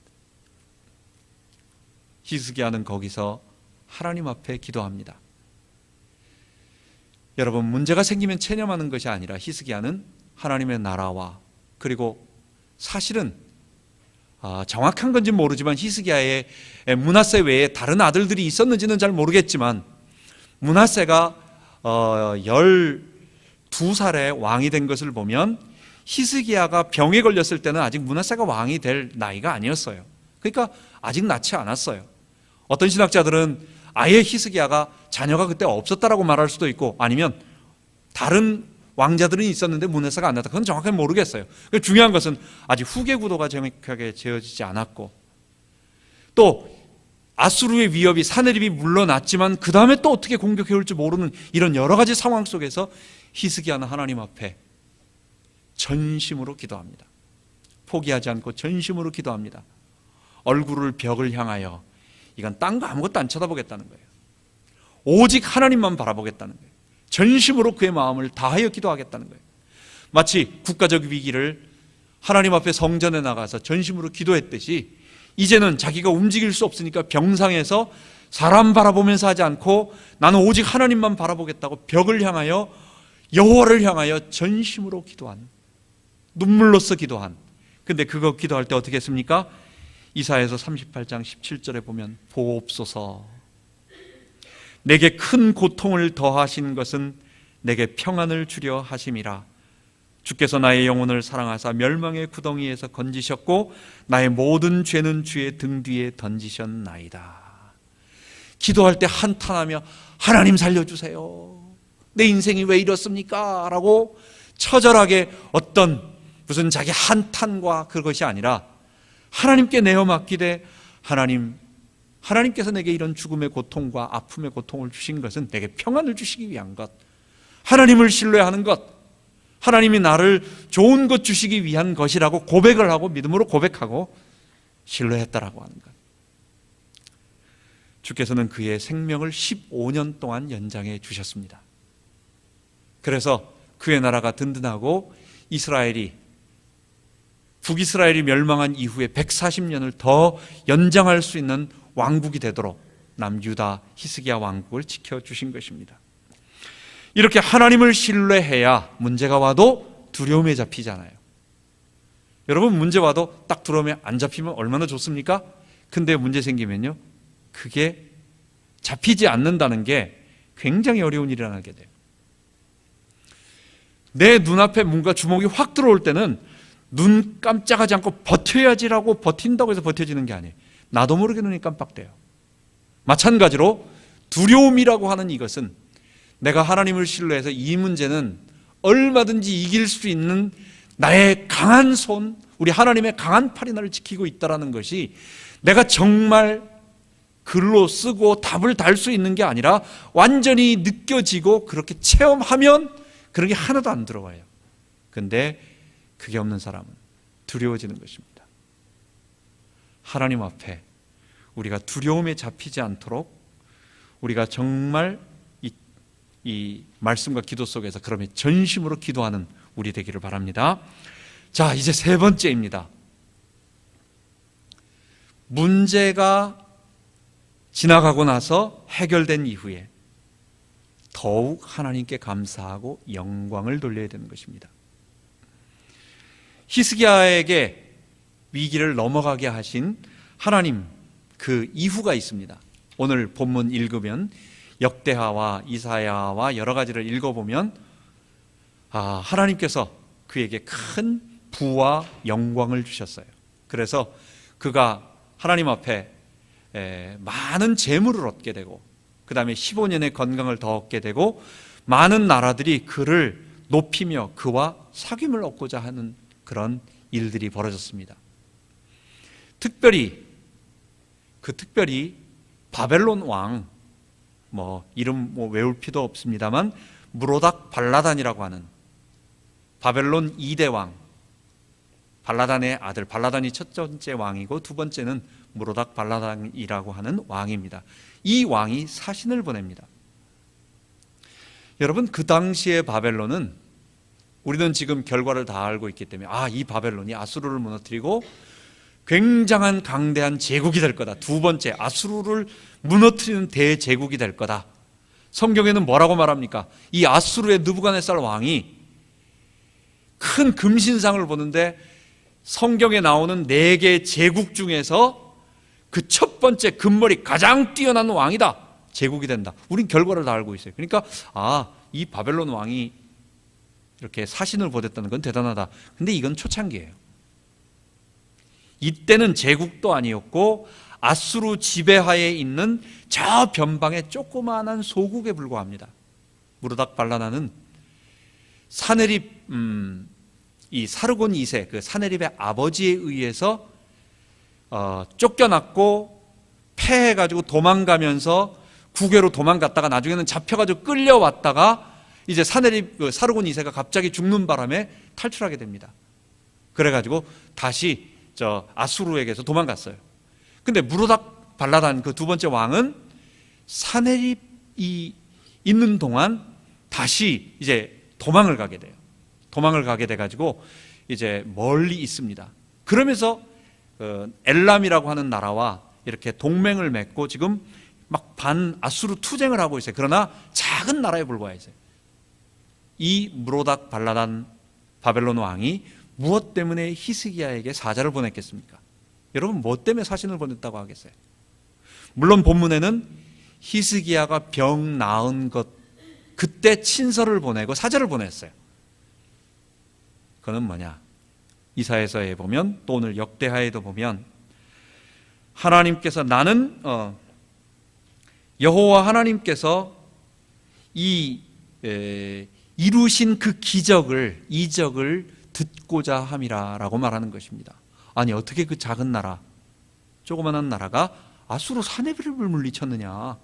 히스기야는 거기서 하나님 앞에 기도합니다. 여러분, 문제가 생기면 체념하는 것이 아니라 히스기야는 하나님의 나라와, 그리고 사실은 정확한 건지 모르지만 히스기야의 므낫세 외에 다른 아들들이 있었는지는 잘 모르겠지만 므낫세가 12살에 왕이 된 것을 보면 히스기야가 병에 걸렸을 때는 아직 므낫세가 왕이 될 나이가 아니었어요. 그러니까 아직 낳지 않았어요. 어떤 신학자들은 아예 히스기야가 자녀가 그때 없었다라고 말할 수도 있고, 아니면 다른 왕자들은 있었는데 문해사가 안 났다. 그건 정확하게 모르겠어요. 중요한 것은 아직 후계 구도가 정확하게 지어지지 않았고, 또 아수르의 위협이, 사내립이 물러났지만 그 다음에 또 어떻게 공격해 올지 모르는 이런 여러 가지 상황 속에서 히스기야는 하나님 앞에 전심으로 기도합니다. 포기하지 않고 전심으로 기도합니다. 얼굴을 벽을 향하여, 이건 딴 거 아무것도 안 쳐다보겠다는 거예요. 오직 하나님만 바라보겠다는 거예요. 전심으로 그의 마음을 다하여 기도하겠다는 거예요. 마치 국가적 위기를 하나님 앞에 성전에 나가서 전심으로 기도했듯이, 이제는 자기가 움직일 수 없으니까 병상에서 사람 바라보면서 하지 않고 나는 오직 하나님만 바라보겠다고 벽을 향하여, 여호와를 향하여 전심으로 기도한, 눈물로써 기도한. 근데 그거 기도할 때 어떻게 했습니까? 이사야서 38장 17절에 보면 보옵소서, 내게 큰 고통을 더하신 것은 내게 평안을 주려 하심이라. 주께서 나의 영혼을 사랑하사 멸망의 구덩이에서 건지셨고 나의 모든 죄는 주의 등 뒤에 던지셨나이다. 기도할 때 한탄하며 하나님 살려주세요, 내 인생이 왜 이렇습니까? 라고 처절하게 어떤 무슨 자기 한탄과 그것이 아니라 하나님께 내어 맡기되, 하나님께서 내게 이런 죽음의 고통과 아픔의 고통을 주신 것은 내게 평안을 주시기 위한 것, 하나님을 신뢰하는 것, 하나님이 나를 좋은 것 주시기 위한 것이라고 고백을 하고 믿음으로 고백하고 신뢰했다라고 하는 것. 주께서는 그의 생명을 15년 동안 연장해 주셨습니다. 그래서 그의 나라가 든든하고 북이스라엘이 멸망한 이후에 140년을 더 연장할 수 있는 왕국이 되도록 남유다 히스기야 왕국을 지켜주신 것입니다. 이렇게 하나님을 신뢰해야 문제가 와도 두려움에 잡히잖아요. 여러분, 문제 와도 딱 두려움에 안 잡히면 얼마나 좋습니까? 근데 문제 생기면요, 그게 잡히지 않는다는 게 굉장히 어려운 일이 일어나게 돼요. 내 눈앞에 뭔가 주먹이 확 들어올 때는 눈 깜짝하지 않고 버텨야지라고 버틴다고 해서 버텨지는 게 아니에요. 나도 모르게 눈이 깜빡돼요. 마찬가지로 두려움이라고 하는 이것은 내가 하나님을 신뢰해서 이 문제는 얼마든지 이길 수 있는 나의 강한 손, 우리 하나님의 강한 팔이 나를 지키고 있다는 것이 내가 정말 글로 쓰고 답을 달 수 있는 게 아니라 완전히 느껴지고 그렇게 체험하면 그런 게 하나도 안 들어와요. 근데 그게 없는 사람은 두려워지는 것입니다. 하나님 앞에 우리가 두려움에 잡히지 않도록 우리가 정말 이 말씀과 기도 속에서 그러면 전심으로 기도하는 우리 되기를 바랍니다. 자, 이제 세 번째입니다. 문제가 지나가고 나서 해결된 이후에 더욱 하나님께 감사하고 영광을 돌려야 되는 것입니다. 히스기야에게 위기를 넘어가게 하신 하나님 그 이후가 있습니다. 오늘 본문 읽으면 역대하와 이사야와 여러 가지를 읽어보면 하나님께서 그에게 큰 부와 영광을 주셨어요. 그래서 그가 하나님 앞에 많은 재물을 얻게 되고 그 다음에 15년의 건강을 더 얻게 되고 많은 나라들이 그를 높이며 그와 사귐을 얻고자 하는 그런 일들이 벌어졌습니다. 특별히 바벨론 왕, 이름 외울 필요도 없습니다만 무로닥 발라단이라고 하는 바벨론 2대 왕, 발라단의 아들, 발라단이 첫 번째 왕이고 두 번째는 무로닥 발라단이라고 하는 왕입니다. 이 왕이 사신을 보냅니다. 여러분, 그 당시의 바벨론은 우리는 지금 결과를 다 알고 있기 때문에 이 바벨론이 아수르를 무너뜨리고 굉장한 강대한 제국이 될 거다. 두 번째, 아수르를 무너뜨리는 대제국이 될 거다. 성경에는 뭐라고 말합니까? 이 아수르의 느부갓네살 왕이 큰 금신상을 보는데 성경에 나오는 4개 제국 중에서 그 첫 번째 금머리 가장 뛰어난 왕이다. 제국이 된다. 우린 결과를 다 알고 있어요. 그러니까 이 바벨론 왕이 이렇게 사신을 보냈다는 건 대단하다. 근데 이건 초창기예요. 이때는 제국도 아니었고 아수르 지배하에 있는 저 변방의 조그마한 소국에 불과합니다. 무로닥 발라단은 사내립 이 사르곤 2세 그 사내립의 아버지에 의해서 쫓겨났고 패해가지고 도망가면서 국외로 도망갔다가 나중에는 잡혀가지고 끌려왔다가 이제 사내립 사르곤 2세가 갑자기 죽는 바람에 탈출하게 됩니다. 그래가지고 다시 아수르에게서 도망갔어요. 근데 무로닥 발라단 그 두 번째 왕은 사내립이 있는 동안 다시 이제 도망을 가게 돼요. 도망을 가게 돼가지고 이제 멀리 있습니다. 그러면서 엘람이라고 하는 나라와 이렇게 동맹을 맺고 지금 막 반아수르 투쟁을 하고 있어요. 그러나 작은 나라에 불과해 있어요. 이 무로닥 발라단 바벨론 왕이 무엇 때문에 히스기야에게 사자를 보냈겠습니까? 여러분 뭐 때문에 사신을 보냈다고 하겠어요? 물론 본문에는 히스기야가 병 나은 것 그때 친서를 보내고 사자를 보냈어요. 그건 뭐냐? 이사야서에 보면 또 오늘 역대하에도 보면 하나님께서 나는 여호와 하나님께서 이루신 그 이적을 듣고자 함이라라고 말하는 것입니다. 아니 어떻게 그 작은 나라, 조그만한 나라가 아수르 사내립을 물리쳤느냐?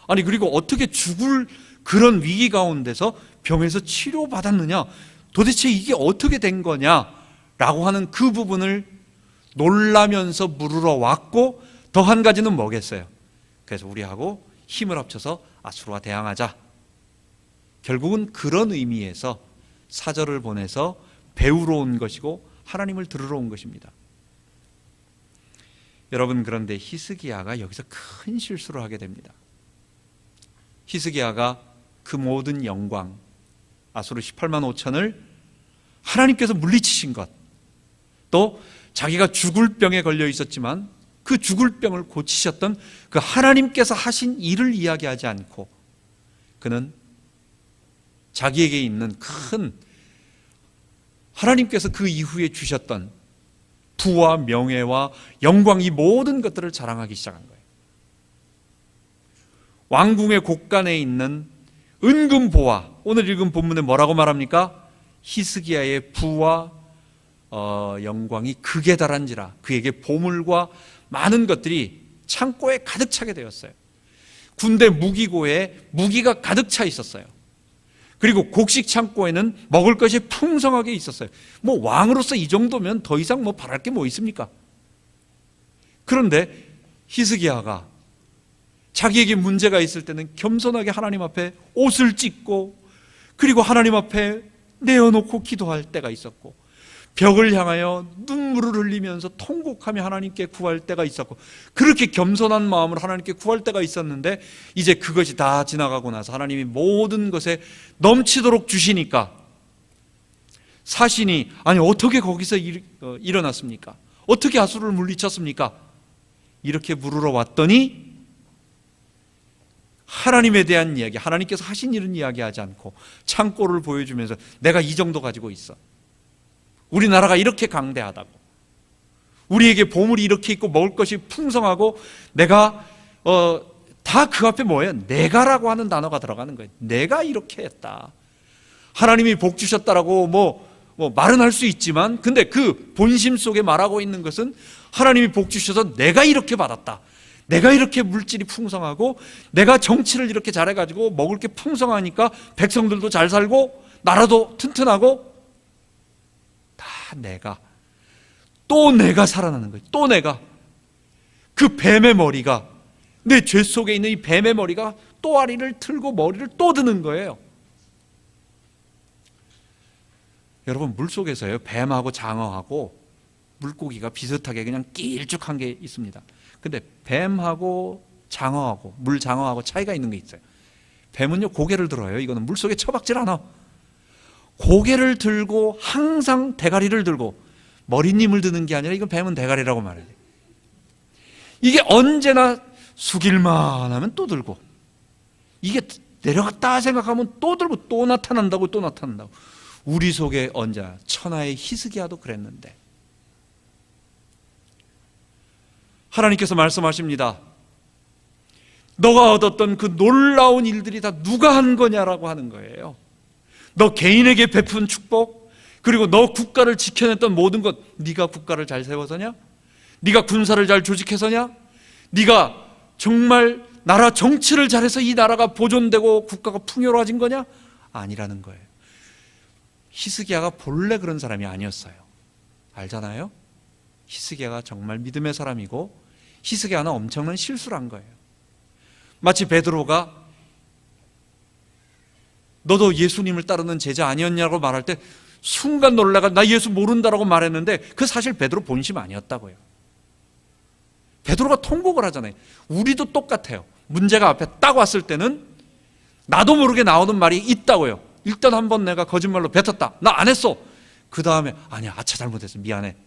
아니 그리고 어떻게 죽을 그런 위기 가운데서 병에서 치료받았느냐? 도대체 이게 어떻게 된 거냐라고 하는 그 부분을 놀라면서 물으러 왔고 더 한 가지는 뭐겠어요? 그래서 우리하고 힘을 합쳐서 아수르와 대항하자. 결국은 그런 의미에서 사절을 보내서 배우러 온 것이고 하나님을 들으러 온 것입니다. 여러분 그런데 히스기야가 여기서 큰 실수를 하게 됩니다. 히스기야가 그 모든 영광 아수르 18만 5천을 하나님께서 물리치신 것, 또 자기가 죽을 병에 걸려 있었지만 그 죽을 병을 고치셨던 그 하나님께서 하신 일을 이야기하지 않고 그는 자기에게 있는 큰 하나님께서 그 이후에 주셨던 부와 명예와 영광 이 모든 것들을 자랑하기 시작한 거예요. 왕궁의 곳간에 있는 은금 보화, 오늘 읽은 본문에 뭐라고 말합니까? 히스기야의 부와 영광이 극에 달한지라 그에게 보물과 많은 것들이 창고에 가득 차게 되었어요. 군대 무기고에 무기가 가득 차 있었어요. 그리고 곡식 창고에는 먹을 것이 풍성하게 있었어요. 뭐 왕으로서 이 정도면 더 이상 뭐 바랄 게 뭐 있습니까? 그런데 히스기야가 자기에게 문제가 있을 때는 겸손하게 하나님 앞에 옷을 찢고 그리고 하나님 앞에 내어놓고 기도할 때가 있었고 벽을 향하여 눈물을 흘리면서 통곡하며 하나님께 구할 때가 있었고 그렇게 겸손한 마음으로 하나님께 구할 때가 있었는데 이제 그것이 다 지나가고 나서 하나님이 모든 것에 넘치도록 주시니까 사신이 아니 어떻게 거기서 일어났습니까? 어떻게 아수르를 물리쳤습니까? 이렇게 물으러 왔더니 하나님에 대한 이야기, 하나님께서 하신 일은 이야기하지 않고 창고를 보여주면서 내가 이 정도 가지고 있어. 우리나라가 이렇게 강대하다고. 우리에게 보물이 이렇게 있고 먹을 것이 풍성하고 내가 다 그 앞에 뭐예요? 내가라고 하는 단어가 들어가는 거예요. 내가 이렇게 했다. 하나님이 복 주셨다라고 뭐 말은 할 수 있지만 근데 그 본심 속에 말하고 있는 것은 하나님이 복 주셔서 내가 이렇게 받았다. 내가 이렇게 물질이 풍성하고 내가 정치를 이렇게 잘해가지고 먹을 게 풍성하니까 백성들도 잘 살고 나라도 튼튼하고 다 내가 또 내가 살아나는 거예요. 또 내가 그 뱀의 머리가 내 죄 속에 있는 이 뱀의 머리가 또아리를 틀고 머리를 또 드는 거예요. 여러분 물속에서요 뱀하고 장어하고 물고기가 비슷하게 그냥 길쭉한 게 있습니다. 근데 뱀하고 장어하고 물장어하고 차이가 있는 게 있어요. 뱀은요 고개를 들어요. 이거는 물속에 처박질 않아. 고개를 들고 항상 대가리를 들고 머리님을 드는 게 아니라 이건 뱀은 대가리라고 말해요. 이게 언제나 숙일만 하면 또 들고 이게 내려갔다 생각하면 또 들고 또 나타난다고 또 나타난다고. 우리 속에 언제나 천하의 히스기야도 그랬는데 하나님께서 말씀하십니다. 너가 얻었던 그 놀라운 일들이 다 누가 한 거냐라고 하는 거예요. 너 개인에게 베푼 축복, 그리고 너 국가를 지켜냈던 모든 것, 네가 국가를 잘 세워서냐? 네가 군사를 잘 조직해서냐? 네가 정말 나라 정치를 잘해서 이 나라가 보존되고 국가가 풍요로워진 거냐? 아니라는 거예요. 히스기야가 본래 그런 사람이 아니었어요. 알잖아요? 히스기야가 정말 믿음의 사람이고 히스기야는 엄청난 실수를 한 거예요. 마치 베드로가 너도 예수님을 따르는 제자 아니었냐고 말할 때 순간 놀라가 나 예수 모른다라고 말했는데 그 사실 베드로 본심 아니었다고요. 베드로가 통곡을 하잖아요. 우리도 똑같아요. 문제가 앞에 딱 왔을 때는 나도 모르게 나오는 말이 있다고요. 일단 한번 내가 거짓말로 뱉었다. 나 안 했어. 그 다음에 아니야, 아차 잘못했어, 미안해.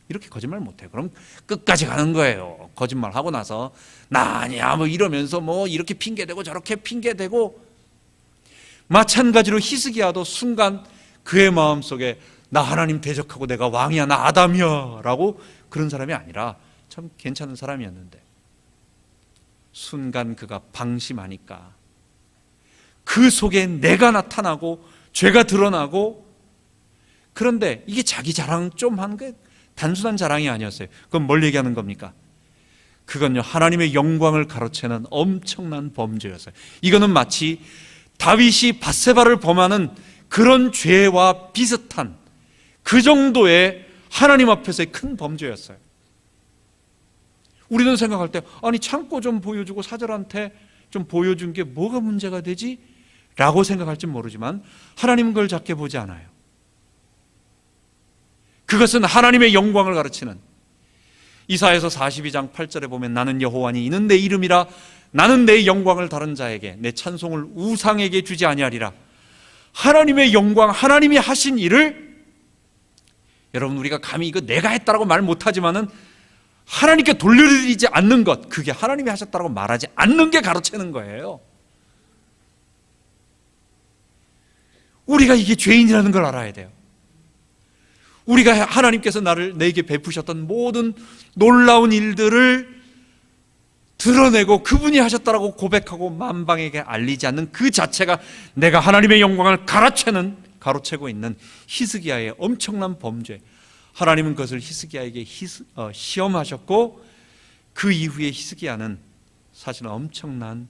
이렇게 거짓말 못해요. 그럼 끝까지 가는 거예요. 거짓말하고 나서 나 아니야 뭐 이러면서 뭐 이렇게 핑계대고 저렇게 핑계대고. 마찬가지로 히스기야도 순간 그의 마음속에 나 하나님 대적하고 내가 왕이야, 나 아담이야 라고 그런 사람이 아니라 참 괜찮은 사람이었는데 순간 그가 방심하니까 그 속에 내가 나타나고 죄가 드러나고. 그런데 이게 자기 자랑 좀 한 게 단순한 자랑이 아니었어요. 그건 뭘 얘기하는 겁니까? 그건요, 하나님의 영광을 가로채는 엄청난 범죄였어요. 이거는 마치 다윗이 밧세바를 범하는 그런 죄와 비슷한 그 정도의 하나님 앞에서의 큰 범죄였어요. 우리는 생각할 때 아니 창고 좀 보여주고 사절한테 좀 보여준 게 뭐가 문제가 되지? 라고 생각할지 모르지만 하나님은 그걸 작게 보지 않아요. 그것은 하나님의 영광을 가르치는, 이사야서 42장 8절에 보면 나는 여호와니 이는 내 이름이라 나는 내 영광을 다른 자에게 내 찬송을 우상에게 주지 아니하리라. 하나님의 영광, 하나님이 하신 일을 여러분 우리가 감히 이거 내가 했다라고 말 못하지만은 하나님께 돌려드리지 않는 것, 그게 하나님이 하셨다라고 말하지 않는 게 가로채는 거예요. 우리가 이게 죄인이라는 걸 알아야 돼요. 우리가 하나님께서 내게 베푸셨던 모든 놀라운 일들을 드러내고 그분이 하셨다라고 고백하고 만방에게 알리지 않는 그 자체가 내가 하나님의 영광을 가로채고 있는 히스기야의 엄청난 범죄. 하나님은 그것을 히스기야에게 시험하셨고 그 이후에 히스기야는 사실은 엄청난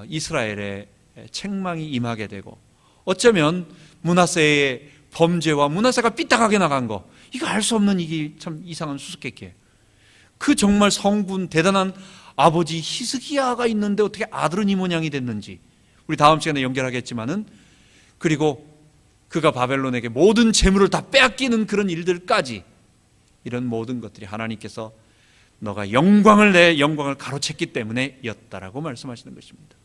이스라엘의 책망이 임하게 되고, 어쩌면 므낫세의 범죄와 므낫세가 삐딱하게 나간 거, 이거 알 수 없는 이게 참 이상한 수수께끼예요. 그 정말 성군 대단한 아버지 히스기야가 있는데 어떻게 아들은 이 모양이 됐는지 우리 다음 시간에 연결하겠지만은, 그리고 그가 바벨론에게 모든 재물을 다 빼앗기는 그런 일들까지, 이런 모든 것들이 하나님께서 너가 내 영광을 가로챘기 때문에였다라고 말씀하시는 것입니다.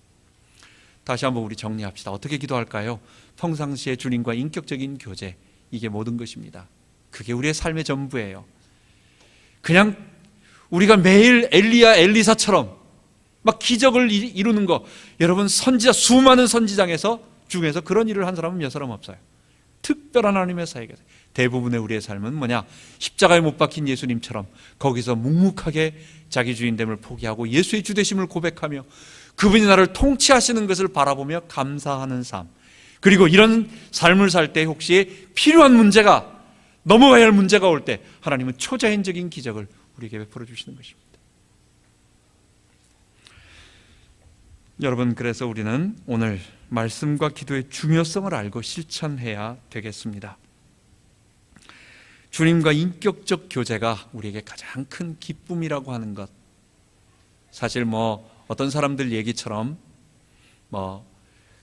다시 한번 우리 정리합시다. 어떻게 기도할까요? 평상시에 주님과 인격적인 교제, 이게 모든 것입니다. 그게 우리의 삶의 전부예요. 그냥 우리가 매일 엘리야 엘리사처럼 막 기적을 이루는 거, 여러분 수많은 선지장에서 중에서 그런 일을 한 사람은 몇 사람 없어요. 특별한 하나님의 사역에서 대부분의 우리의 삶은 뭐냐? 십자가에 못 박힌 예수님처럼 거기서 묵묵하게 자기 주인됨을 포기하고 예수의 주되심을 고백하며 그분이 나를 통치하시는 것을 바라보며 감사하는 삶. 그리고 이런 삶을 살 때 혹시 필요한 문제가, 넘어가야 할 문제가 올 때 하나님은 초자연적인 기적을 우리에게 베풀어 주시는 것입니다. 여러분, 그래서 우리는 오늘 말씀과 기도의 중요성을 알고 실천해야 되겠습니다. 주님과 인격적 교제가 우리에게 가장 큰 기쁨이라고 하는 것, 사실 어떤 사람들 얘기처럼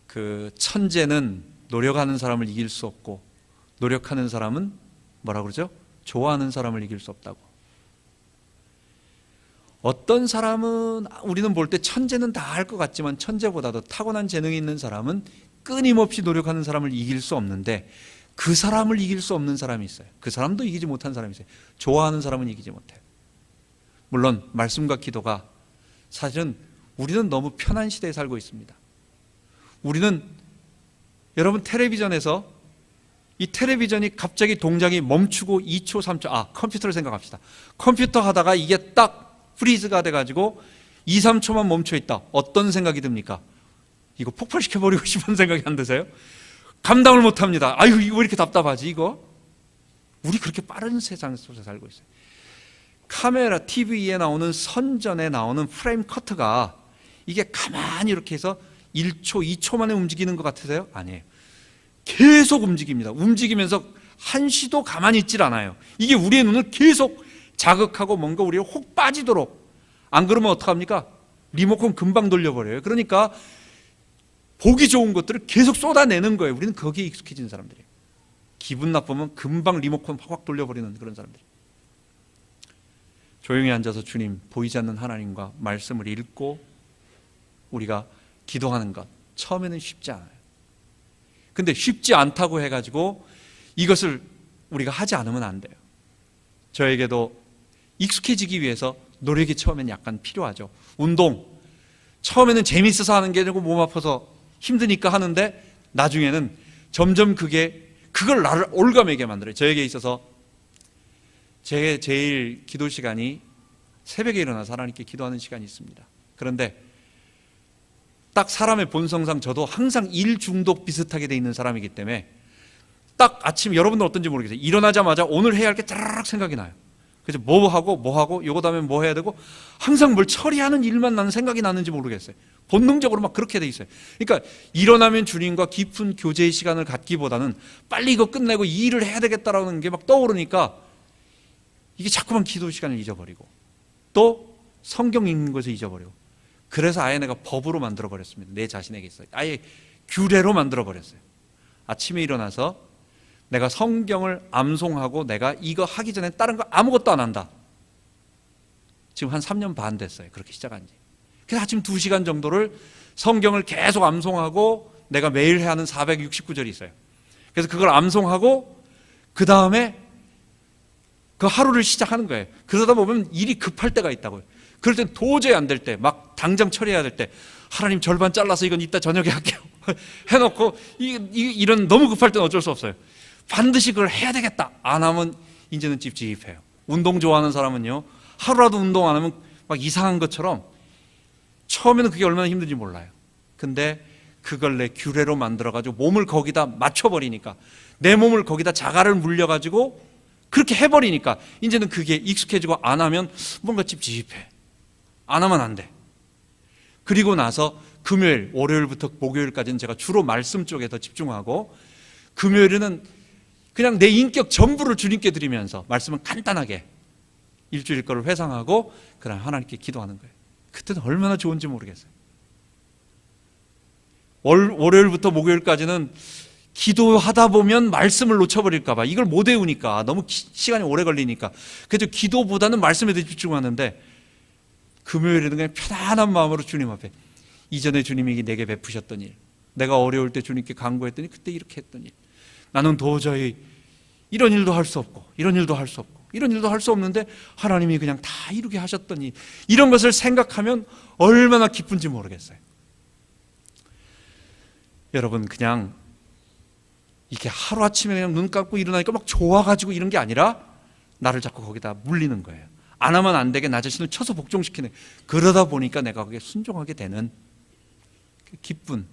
그 천재는 노력하는 사람을 이길 수 없고 노력하는 사람은 뭐라 그러죠? 좋아하는 사람을 이길 수 없다고. 어떤 사람은 우리는 볼 때 천재는 다 할 것 같지만 천재보다도 타고난 재능이 있는 사람은 끊임없이 노력하는 사람을 이길 수 없는데, 그 사람을 이길 수 없는 사람이 있어요. 그 사람도 이기지 못한 사람이 있어요. 좋아하는 사람은 이기지 못해요. 물론 말씀과 기도가, 사실은 우리는 너무 편한 시대에 살고 있습니다. 우리는 여러분 텔레비전에서 이 텔레비전이 갑자기 동작이 멈추고 2초 3초, 컴퓨터를 생각합시다. 컴퓨터 하다가 이게 딱 프리즈가 돼가지고 2, 3초만 멈춰 있다. 어떤 생각이 듭니까? 이거 폭발시켜버리고 싶은 생각이 안 드세요? 감당을 못합니다. 아유, 이거 왜 이렇게 답답하지 이거? 우리 그렇게 빠른 세상 속에서 살고 있어요. 카메라, TV에 나오는 선전에 나오는 프레임 커트가 이게 가만히 이렇게 해서 1초, 2초 만에 움직이는 것 같으세요? 아니에요. 계속 움직입니다. 움직이면서 한시도 가만히 있질 않아요. 이게 우리의 눈을 계속 자극하고 뭔가 우리를 혹 빠지도록, 안 그러면 어떡합니까? 리모컨 금방 돌려버려요. 그러니까 보기 좋은 것들을 계속 쏟아내는 거예요. 우리는 거기에 익숙해진 사람들이에요. 기분 나쁘면 금방 리모컨 확 돌려버리는 그런 사람들이에요. 조용히 앉아서 주님, 보이지 않는 하나님과 말씀을 읽고 우리가 기도하는 것, 처음에는 쉽지 않아요. 근데 쉽지 않다고 해가지고 이것을 우리가 하지 않으면 안 돼요. 저에게도 익숙해지기 위해서 노력이 처음엔 약간 필요하죠. 운동, 처음에는 재밌어서 하는 게 아니고 몸 아파서 힘드니까 하는데 나중에는 점점 그걸 나를 올가매게 만들어요. 저에게 있어서 제 제일 기도 시간이 새벽에 일어나서 하나님께 기도하는 시간이 있습니다. 그런데 딱 사람의 본성상 저도 항상 일 중독 비슷하게 돼 있는 사람이기 때문에 딱 아침, 여러분들 어떤지 모르겠어요. 일어나자마자 오늘 해야 할 게 따라락 생각이 나요. 그래서 뭐 하고 요거 다음에 뭐 해야 되고 항상 뭘 처리하는 일만 나는 생각이 나는지 모르겠어요. 본능적으로 막 그렇게 돼 있어요. 그러니까 일어나면 주님과 깊은 교제의 시간을 갖기보다는 빨리 이거 끝내고 이 일을 해야 되겠다라는 게 막 떠오르니까 이게 자꾸만 기도 시간을 잊어버리고 또 성경 읽는 것을 잊어버리고, 그래서 아예 내가 법으로 만들어 버렸습니다. 내 자신에게 있어요. 아예 규례로 만들어 버렸어요. 아침에 일어나서 내가 성경을 암송하고 내가 이거 하기 전에 다른 거 아무것도 안 한다. 지금 한 3년 반 됐어요. 그렇게 시작한 지. 그래서 아침 2시간 정도를 성경을 계속 암송하고 내가 매일 해야 하는 469절이 있어요. 그래서 그걸 암송하고 그 다음에 그 하루를 시작하는 거예요. 그러다 보면 일이 급할 때가 있다고요. 그럴 땐 도저히 안 될 때, 막 당장 처리해야 될 때, 하나님 절반 잘라서 이건 이따 저녁에 할게요 해놓고 이런 너무 급할 때는 어쩔 수 없어요. 반드시 그걸 해야 되겠다. 안 하면 이제는 찝찝해요. 운동 좋아하는 사람은요, 하루라도 운동 안 하면 막 이상한 것처럼 처음에는 그게 얼마나 힘든지 몰라요. 근데 그걸 내 규례로 만들어가지고 몸을 거기다 맞춰버리니까, 내 몸을 거기다 자갈을 물려가지고 그렇게 해버리니까 이제는 그게 익숙해지고 안 하면 뭔가 찝찝해. 안 하면 안 돼. 그리고 나서 금요일, 월요일부터 목요일까지는 제가 주로 말씀 쪽에 더 집중하고, 금요일에는 그냥 내 인격 전부를 주님께 드리면서 말씀은 간단하게 일주일 거를 회상하고 그냥 하나님께 기도하는 거예요. 그때는 얼마나 좋은지 모르겠어요. 월요일부터 목요일까지는 기도하다 보면 말씀을 놓쳐버릴까 봐, 이걸 못 외우니까 너무 시간이 오래 걸리니까, 그래서 기도보다는 말씀에 더 집중하는데, 금요일에는 그냥 편안한 마음으로 주님 앞에, 이전에 주님이 내게 베푸셨던 일, 내가 어려울 때 주님께 간구했더니 그때 이렇게 했던 일, 나는 도저히 이런 일도 할 수 없고 이런 일도 할 수 없고 이런 일도 할 수 없는데 하나님이 그냥 다 이루게 하셨던 일, 이런 것을 생각하면 얼마나 기쁜지 모르겠어요. 여러분, 그냥 이렇게 하루아침에 그냥 눈 감고 일어나니까 막 좋아가지고 이런 게 아니라 나를 자꾸 거기다 물리는 거예요. 안 하면 안 되게 나 자신을 쳐서 복종시키는, 그러다 보니까 내가 거기에 순종하게 되는 기쁜,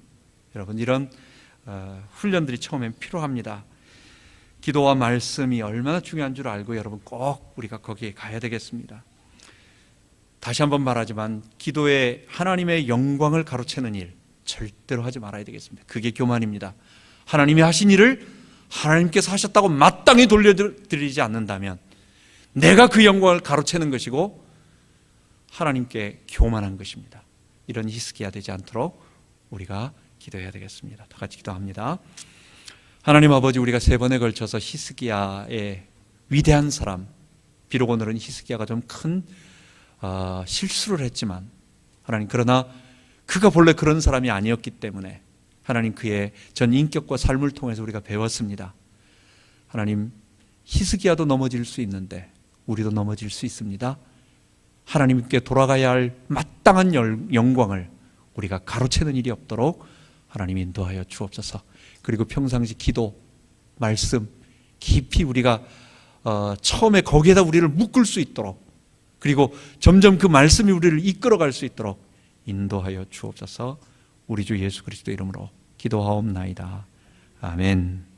여러분, 이런 훈련들이 처음엔 필요합니다. 기도와 말씀이 얼마나 중요한 줄 알고 여러분 꼭 우리가 거기에 가야 되겠습니다. 다시 한번 말하지만 기도에 하나님의 영광을 가로채는 일 절대로 하지 말아야 되겠습니다. 그게 교만입니다. 하나님이 하신 일을 하나님께서 하셨다고 마땅히 돌려드리지 않는다면 내가 그 영광을 가로채는 것이고 하나님께 교만한 것입니다. 이런 히스기야 되지 않도록 우리가 기도해야 되겠습니다. 다 같이 기도합니다. 하나님 아버지, 우리가 3번에 걸쳐서 히스기야의 위대한 사람, 비록 오늘은 히스기야가 좀 큰 실수를 했지만 하나님, 그러나 그가 본래 그런 사람이 아니었기 때문에 하나님, 그의 전 인격과 삶을 통해서 우리가 배웠습니다. 하나님, 히스기야도 넘어질 수 있는데 우리도 넘어질 수 있습니다. 하나님께 돌아가야 할 마땅한 영광을 우리가 가로채는 일이 없도록 하나님 인도하여 주옵소서. 그리고 평상시 기도, 말씀 깊이 우리가 처음에 거기에다 우리를 묶을 수 있도록, 그리고 점점 그 말씀이 우리를 이끌어갈 수 있도록 인도하여 주옵소서. 우리 주 예수 그리스도 이름으로 기도하옵나이다. 아멘.